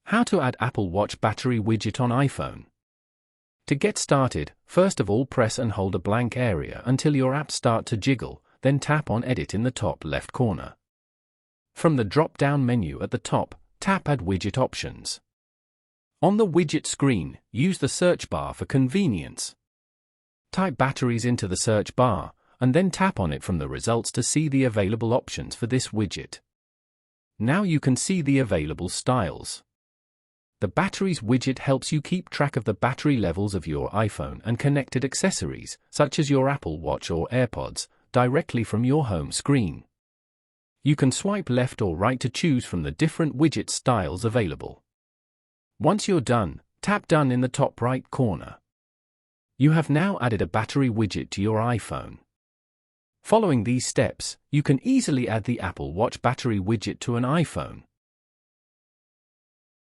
How to add Apple Watch battery widget on iPhone. To get started, first of all press and hold a blank area until your apps start to jiggle, then tap on Edit in the top left corner. From the drop-down menu at the top, tap Add Widget Options. On the widget screen, use the search bar for convenience. Type batteries into the search bar, and then tap on it from the results to see the available options for this widget. Now you can see the available styles. The Batteries widget helps you keep track of the battery levels of your iPhone and connected accessories, such as your Apple Watch or AirPods, directly from your home screen. You can swipe left or right to choose from the different widget styles available. Once you're done, tap Done in the top right corner. You have now added a battery widget to your iPhone. Following these steps, you can easily add the Apple Watch battery widget to an iPhone.